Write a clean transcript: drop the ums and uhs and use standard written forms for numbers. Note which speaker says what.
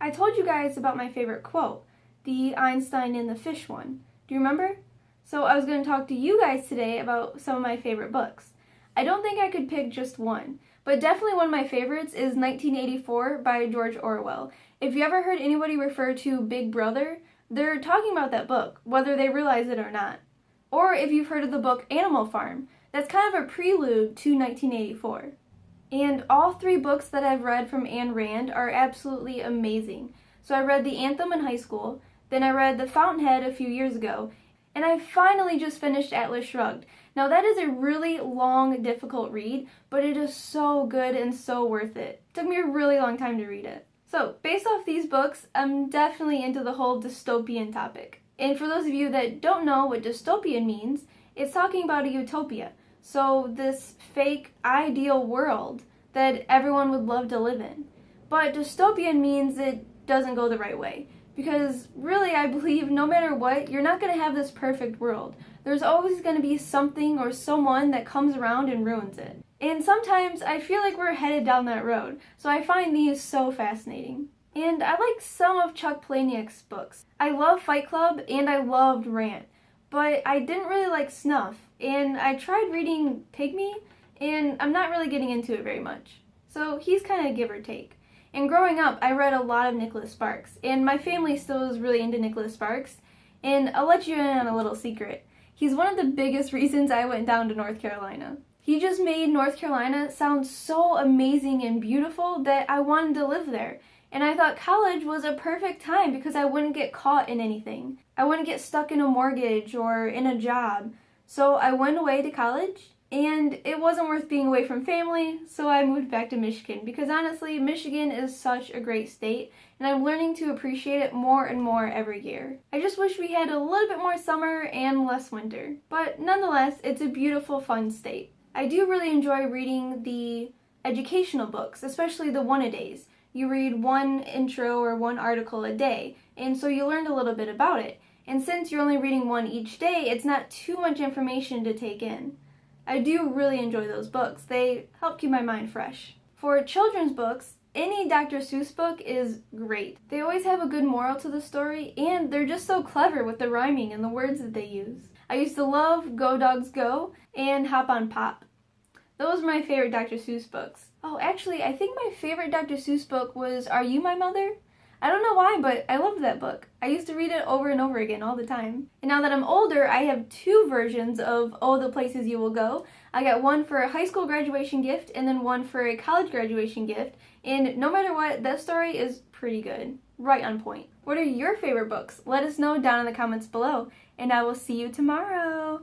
Speaker 1: I told you guys about my favorite quote, the Einstein and the fish one. Do you remember? So I was going to talk to you guys today about some of my favorite books. I don't think I could pick just one, but definitely one of my favorites is 1984 by George Orwell. If you ever heard anybody refer to Big Brother, they're talking about that book, whether they realize it or not. Or if you've heard of the book Animal Farm, that's kind of a prelude to 1984. And all three books that I've read from Ayn Rand are absolutely amazing. So I read The Anthem in high school, then I read The Fountainhead a few years ago, and I finally just finished Atlas Shrugged. Now that is a really long, difficult read, but it is so good and so worth it. It took me a really long time to read it. So based off these books, I'm definitely into the whole dystopian topic. And for those of you that don't know what dystopian means, it's talking about a utopia. So this fake, ideal world that everyone would love to live in. But dystopian means it doesn't go the right way. Because really, I believe no matter what, you're not going to have this perfect world. There's always going to be something or someone that comes around and ruins it. And sometimes I feel like we're headed down that road. So I find these so fascinating. And I like some of Chuck Palahniuk's books. I love Fight Club and I loved Rant. But I didn't really like Snuff, and I tried reading Pygmy, and I'm not really getting into it very much. So he's kind of give or take. And growing up, I read a lot of Nicholas Sparks, and my family still is really into Nicholas Sparks, and I'll let you in on a little secret. He's one of the biggest reasons I went down to North Carolina. He just made North Carolina sound so amazing and beautiful that I wanted to live there. And I thought college was a perfect time because I wouldn't get caught in anything. I wouldn't get stuck in a mortgage or in a job. So I went away to college, and it wasn't worth being away from family, so I moved back to Michigan because honestly, Michigan is such a great state, and I'm learning to appreciate it more and more every year. I just wish we had a little bit more summer and less winter. But nonetheless, it's a beautiful, fun state. I do really enjoy reading the educational books, especially the one-a-days. You read one intro or one article a day, and so you learned a little bit about it. And since you're only reading one each day, it's not too much information to take in. I do really enjoy those books. They help keep my mind fresh. For children's books, any Dr. Seuss book is great. They always have a good moral to the story, and they're just so clever with the rhyming and the words that they use. I used to love Go Dogs Go and Hop on Pop. Those were my favorite Dr. Seuss books. Oh, actually, I think my favorite Dr. Seuss book was Are You My Mother? I don't know why, but I loved that book. I used to read it over and over again all the time. And now that I'm older, I have two versions of Oh, the Places You Will Go. I got one for a high school graduation gift and then one for a college graduation gift. And no matter what, that story is pretty good. Right on point. What are your favorite books? Let us know down in the comments below. And I will see you tomorrow.